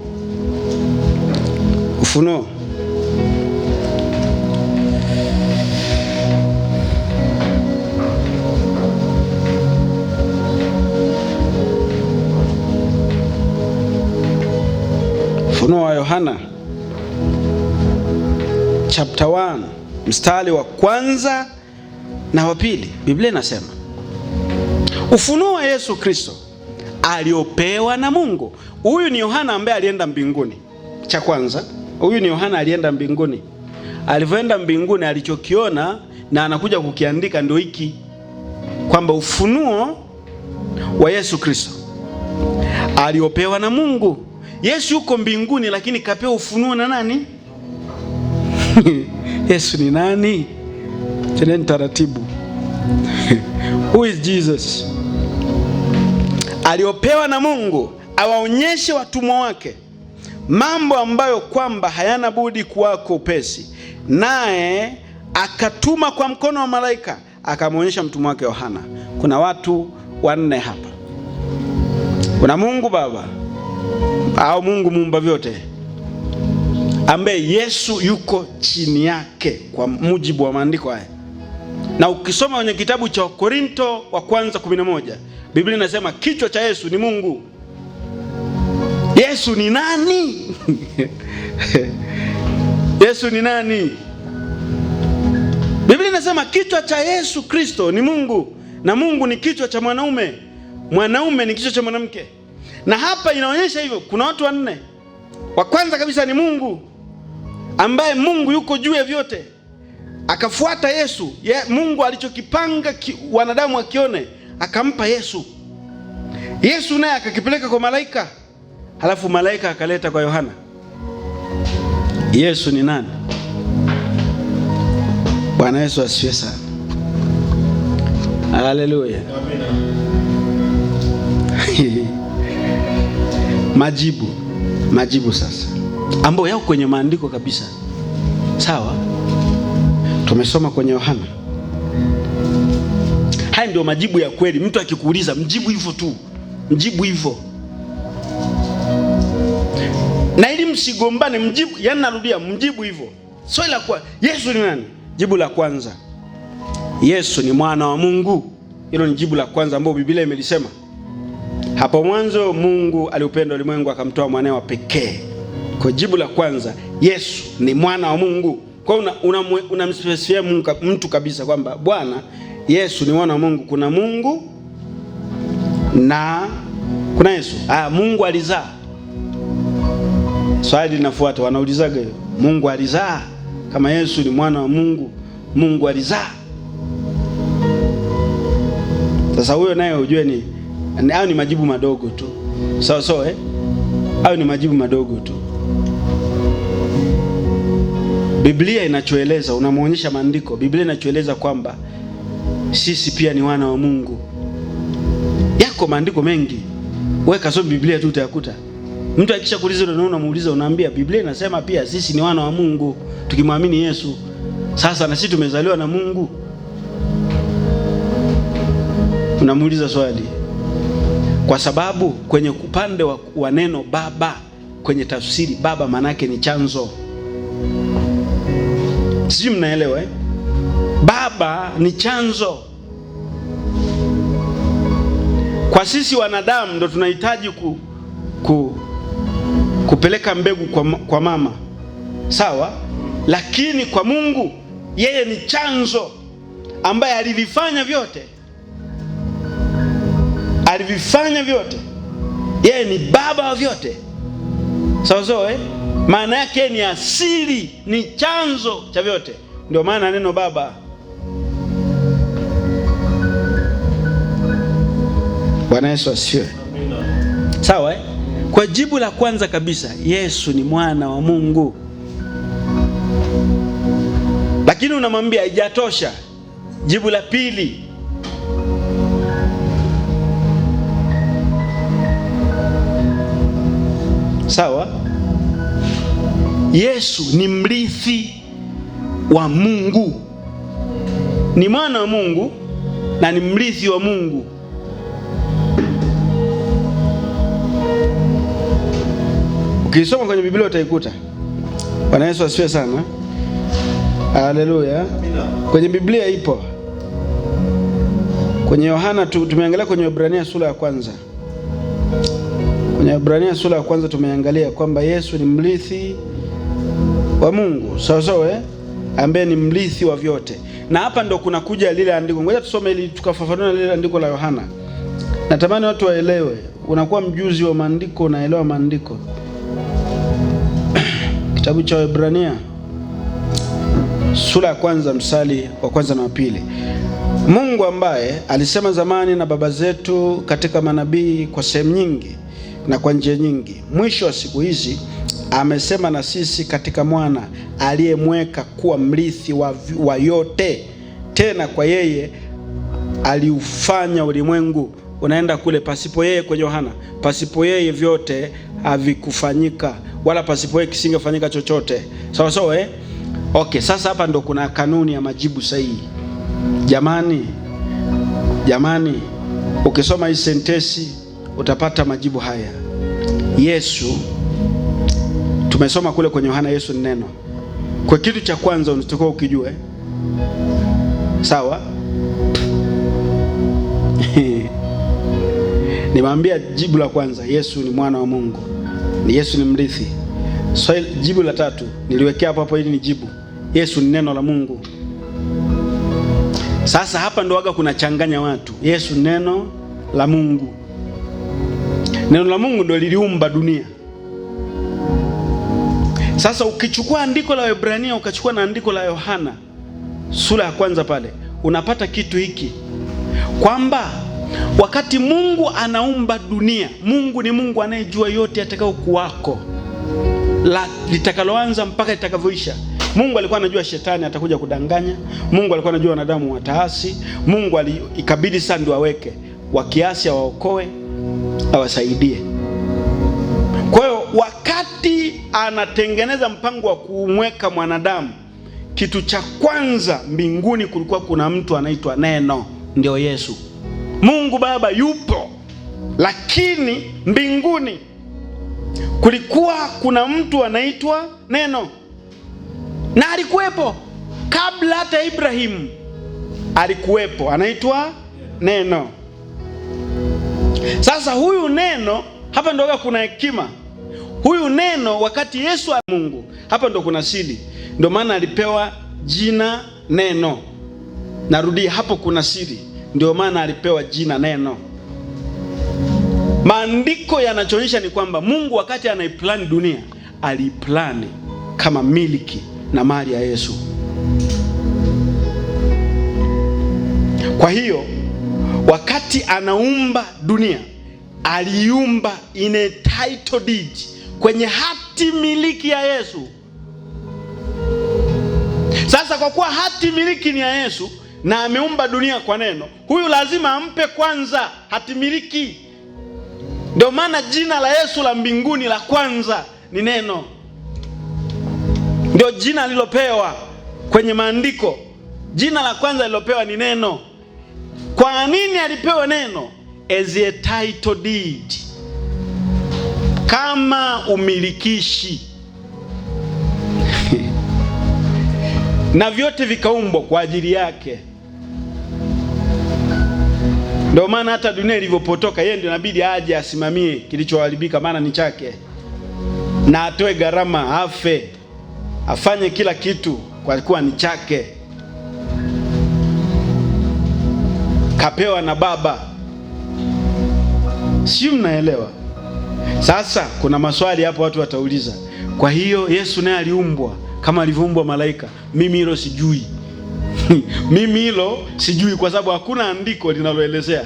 Ufunuo wa Yohana chapter 1 mstari wa 1 na wa 2. Biblia inasema ufunuo wa Yesu Kristo aliopewa na Mungu. Huyu ni Yohana ambaye alienda mbinguni. Cha kwanza, huyu ni Yohana alienda mbinguni. Alivyoenda mbinguni alichokiona na anakuja kukiandika ndio hiki, kwamba ufunuo wa Yesu Kristo aliopewa na Mungu. Yesu yuko mbinguni lakini kapewa ufunuo na nani? Yesu ni nani? Tena taratibu. Who is Jesus? Aliopewa na Mungu awaonyeshe watumwa wake mambo ambayo kwamba hayana budi kuwako upesi, naye akatuma kwa mkono wa malaika akamwonyesha mtumwa wake Yohana. Kuna watu 4 hapa. Kuna Mungu Baba au Mungu muumba vyote, ambaye Yesu yuko chini yake kwa mujibu wa maandiko haya. Na ukisoma kwenye kitabu cha Korinto wa kwanza 11, Biblia inasema kichwa cha Yesu ni Mungu. Yesu ni nani? Yesu ni nani? Biblia inasema kichwa cha Yesu Kristo ni Mungu, na Mungu ni kichwa cha mwanaume, mwanaume ni kichwa cha mwanamke. Na hapa inaonyesha hivyo. Kuna watu 4. Wa kwanza kabisa ni Mungu, ambaye Mungu yuko juu ya vyote. Akafuata Yesu. Mungu alichokipanga wanadamu akione, akampa Yesu. Yesu naye akakipeleka kwa malaika, halafu malaika akaleta kwa Yohana. Yesu ni nani? Bwana Yesu asifiwe sana. Haleluya. Amina. Majibu sasa ambayo yako kwenye maandiko kabisa. Sawa? Tumesoma kwenye Yohana. Haya ndio majibu ya kweli. Mtu akikuuliza mjibu hivyo tu. Mjibu hivyo. Na ili msigombane mjibu, yani narudia mjibu hivyo. Swali la kwa Yesu ni nani? Jibu la kwanza, Yesu ni mwana wa Mungu. Hilo ni jibu la kwanza ambalo Biblia imelisema. Hapo mwanzo Mungu aliupenda ulimwengu akamtoa mwanae wa pekee. Kwa jibu la kwanza, Yesu ni mwana wa Mungu. Kwa unamspecify mtu kabisa kwamba Bwana Yesu ni mwana wa Mungu. Kuna Mungu na kuna Yesu. Mungu alizaa. Swali linafuata, wanaulizaga hiyo. Mungu alizaa? Kama Yesu ni mwana wa Mungu, Mungu alizaa? Sasa huyo naye ujue ni hayo ni majibu madogo tu. Sawa hayo ni majibu madogo tu. Biblia inachoeleza, unamuonyesha maandiko. Biblia inachoeleza kwamba sisi pia ni wana wa Mungu. Yako maandiko mengi. Wewe kasome Biblia tu utayakuta. Mtu akisha kuuliza ndio unamuuliza, unaambia Biblia inasema pia sisi ni wana wa Mungu tukimwamini Yesu. Sasa na sisi tumezaliwa na Mungu. Unamuuliza swali. Kwa sababu kwenye upande wa neno baba, kwenye tafsiri baba manake ni chanzo. Sijui mnaelewa Baba ni chanzo. Kwa sisi wanadamu ndo tunahitaji kupeleka mbegu kwa mama. Sawa? Lakini kwa Mungu yeye ni chanzo ambaye alivifanya vyote. Alivifanya vyote. Yeye ni baba wa vyote. Sawa maana yake ni asili, ni chanzo cha vyote. Ndio maana neno baba. Bwana Yesu asifiwe. Sawa Kwa jibu la kwanza kabisa, Yesu ni mwana wa Mungu. lakini unamwambia haijatosha. Jibu la pili, sawa, Yesu ni mrithi wa Mungu, ni mwana wa Mungu na ni mrithi wa Mungu. Ukisoma kwenye Biblia utaikuta. Bwana Yesu asifiwe sana. Haleluya. Kwenye Biblia ipo. Kwenye Yohana tumeangalia kwenye Waebrania sura ya kwanza. Kwenye Waebrania sura ya kwanza tumeangalia kwamba Yesu ni mrithi wa Mungu. Sawa, ambaye ni mrithi wa vyote. Na hapa ndo kuna kuja lile andiko. Ngoja tusome ili tukafafanua lile andiko la Yohana. Natamani watu waelewe. Unakuwa mjuzi wa maandiko, unaelewa maandiko. Kitabu cha Waebrania sura ya kwanza mstari wa kwanza na wa pili. Mungu ambaye alisema zamani na baba zetu katika manabii kwa sehemu nyingi na kwa njia nyingi, mwisho wa siku hizi amesema na sisi katika mwana aliyemweka kuwa mrithi wa yote. Tena kwa yeye aliufanya ulimwengu. Unaenda kule, pasipo yeye, kwenye Yohana, pasipo yeye vyote havikufanyika, wala pasipo yeye kisingefanyika chochote. Sawa, Okay, sasa hapa ndo kuna kanuni ya majibu sahihi. Jamani, ukisoma hii sentensi utapata majibu haya. Yesu, tumesoma kule kwenye Yohana, Yesu ni neno. Kwa kitu cha kwanza unatakiwa ukijue. Sawa? Nimwambia jibu la kwanza, Yesu ni mwana wa Mungu. Yesu ni mrithi. So jibu la tatu niliwekea hapo ili ni jibu. Yesu ni neno la Mungu. Sasa hapa ndo waga kuna changanya watu. Yesu neno la Mungu. Neno la Mungu ndo liliumba dunia. Sasa ukichukua andiko la Waebrania ukachukua na andiko la Yohana sura ya kwanza pale, unapata kitu hiki kwamba wakati Mungu anaumba dunia, Mungu ni Mungu anayejua yote yatakao kuwako, litakaloanza mpaka litakavyoisha. Mungu alikuwa anajua shetani atakuja kudanganya. Mungu alikuwa anajua wanadamu wataasi. Mungu ikabidi sasa ndio aweke wakiasi, awaokoe, awasaidie. Kwa hiyo wakati anatengeneza mpango wa kumweka mwanadamu, kitu cha kwanza mbinguni kulikuwa kuna mtu anaitwa Neno, ndio Yesu. Mungu Baba yupo, lakini mbinguni kulikuwa kuna mtu anaitwa Neno, na alikuwepo kabla hata Ibrahimu. Alikuwepo, anaitwa Neno. Sasa huyu Neno, hapa ndio kuna hekima. Huyu Neno wakati Yesu Mungu, hapa ndio kuna siri. Ndio maana alipewa jina Neno. Narudia, hapo kuna siri. Ndio maana alipewa jina Neno. Maandiko yanachoonyesha ni kwamba Mungu wakati anaiplani dunia, aliplani kama miliki na mali ya Yesu. Kwa hiyo wakati anaumba dunia, aliumba in a title deed, kwenye hati miliki ya Yesu. Sasa kwa kuwa hati miliki ni ya Yesu na ameumba dunia kwa neno, huyu lazima ampe kwanza hati miliki. Ndio maana jina la Yesu la mbinguni la kwanza ni Neno. Ndio jina alilopewa kwenye maandiko. Jina la kwanza alilopewa ni Neno. Kwa nini alipewa neno? As a title deed, kama umilikishi. Na vyote vikaumbwa kwa ajili yake. Ndio maana hata dunia ilivyopotoka, yeye ndio inabidi aje asimamie kilichoharibika, maana ni chake, na atoe gharama, afe, afanye kila kitu kwa kuwa ni chake. Kapewa na Baba. Sio, mnaelewa? Sasa kuna maswali hapo watu watauliza. Kwa hiyo Yesu naye aliumbwa kama alivyoumbwa malaika? Mimi hilo sijui. Mimi hilo sijui kwa sababu hakuna andiko linaloelezea.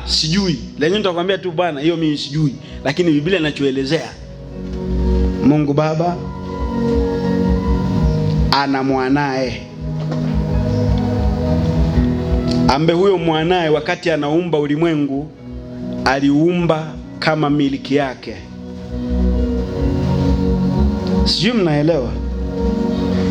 Sijui. Lenyewe nitakwambia tu bwana, hiyo mimi sijui. Lakini Biblia inachoelezea, Mungu Baba ana mwanaye, ambaye huyo mwanaye wakati anaumba ulimwengu aliumba kama miliki yake. Sijui mnaelewa?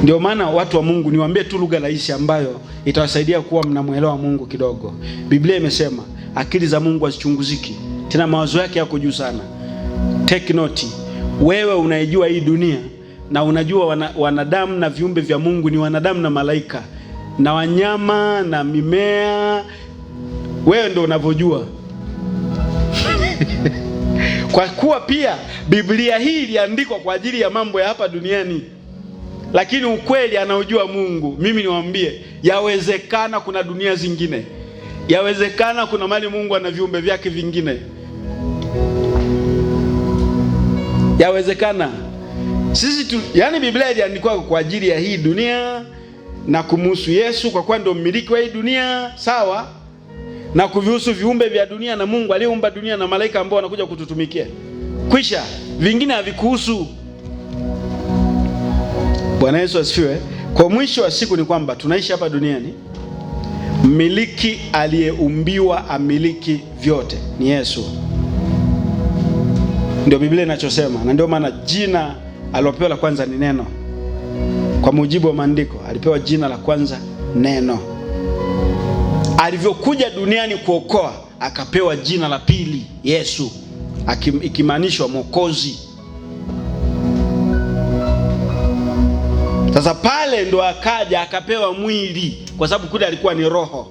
Ndio maana watu wa Mungu, niwaambie tu lugha rahisi ambayo itawasaidia kuwa mnamuelewa Mungu kidogo. Biblia imesema akili za Mungu hazichunguziki, tena mawazo yake yako juu sana. Take note. Wewe unaijua hii dunia na unajua wanadamu na viumbe vya Mungu ni wanadamu na malaika na wanyama na mimea. Wewe ndio unavyojua. Kwa kuwa pia Biblia hii iliandikwa kwa ajili ya mambo ya hapa duniani, lakini ukweli anaujua Mungu. Mimi niwaambie, yawezekana kuna dunia zingine, yawezekana kuna mali Mungu ana viumbe vyake vingine, yawezekana. Sisi tu, yani Biblia iliandikwa kwa ajili ya hii dunia na kumhusu Yesu kwa kuwa ndio mmiliki wa hii dunia, sawa, na kuvihusu viumbe vya dunia na Mungu aliyeumba dunia na malaika ambao wanakuja kututumikia. Kwisha, vingine havikuhusu. Bwana Yesu asifiwe. Kwa mwisho wa siku ni kwamba tunaishi hapa duniani, mmiliki aliyeumbiwa amiliki vyote ni Yesu. Ndio Biblia inachosema, na ndio maana jina alilopewa la kwanza ni Neno. Kwa mujibu wa maandiko alipewa jina la kwanza Neno. Alivyokuja duniani kuokoa akapewa jina la pili Yesu, ikimaanishwa Mwokozi. Sasa pale ndo akaja akapewa mwili, kwa sababu kule alikuwa ni roho.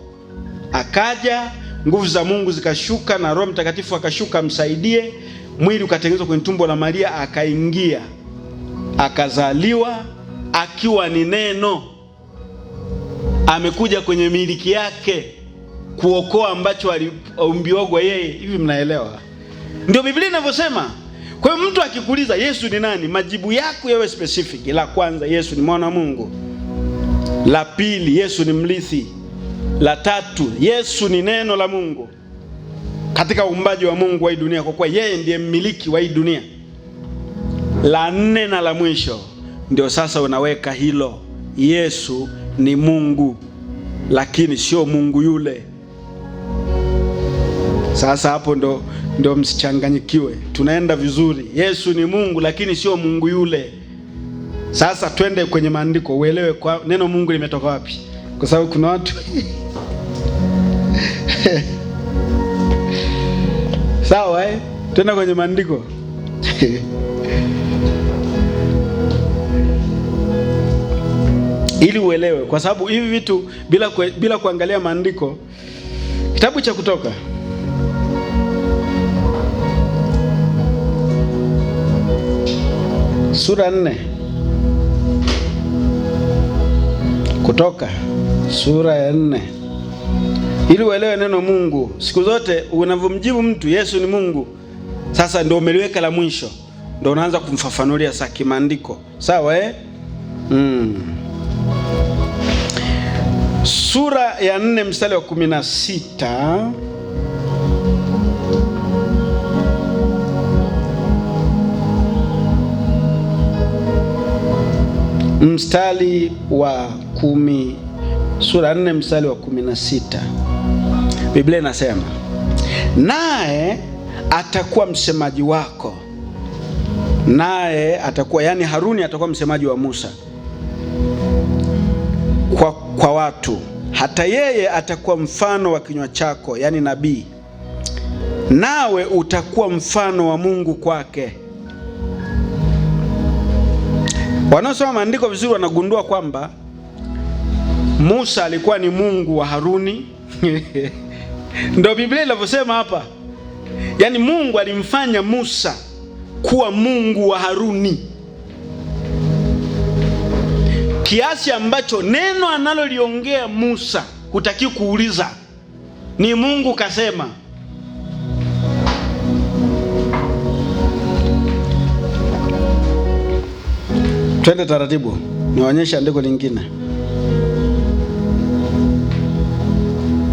Akaja, nguvu za Mungu zikashuka na Roho Mtakatifu akashuka msaidie. Mwili ukatengenezwa kwenye tumbo la Maria, akaingia, akazaliwa akiwa ni Neno. Amekuja kwenye miliki yake kuokoa ambacho aliumbiwa yeye. Hivi mnaelewa? Ndio Biblia inavyosema. Kwa hiyo mtu akikuuliza Yesu ni nani, majibu yako yawe specific. La kwanza, Yesu ni mwana wa Mungu. La pili, Yesu ni mrithi. La tatu, Yesu ni neno la Mungu katika uumbaji wa Mungu wa hii dunia, kwa kuwa yeye ndiye mmiliki wa hii dunia. La nne na la mwisho, ndio sasa unaweka hilo, Yesu ni Mungu lakini sio Mungu yule. Sasa hapo ndo msichanganyikiwe, tunaenda vizuri. Yesu ni Mungu lakini sio Mungu yule. Sasa twende kwenye maandiko uelewe kwa neno Mungu limetoka wapi, kwa sababu kuna watu sawa, twende kwenye maandiko ili uelewe, kwa sababu hivi vitu bila kuangalia maandiko. Kitabu cha Kutoka sura 4. Kutoka sura ya 4, ili uelewe neno Mungu. Siku zote unavyomjibu mtu Yesu ni Mungu, sasa ndio umeliweka la mwisho, ndio unaanza kumfafanulia sasa kimaandiko, sawa Sura ya 4 mstari wa 16. Mstari wa 10, sura 4 mstari wa 16. Biblia inasema, naye atakuwa msemaji wako. Naye atakuwa, yani Haruni atakuwa msemaji wa Musa kwa watu. Hata yeye atakuwa mfano wa kinywa chako, yani nabii. Nawe utakuwa mfano wa Mungu kwake. Wanaosoma maandiko vizuri wanagundua kwamba Musa alikuwa ni Mungu wa Haruni. Ndio Biblia inavyosema hapa. Yaani Mungu alimfanya Musa kuwa Mungu wa Haruni, kiasi ambacho neno analoliongea Musa hutaki kuuliza, ni Mungu kasema. Twende taratibu, niwaonyeshe andiko lingine.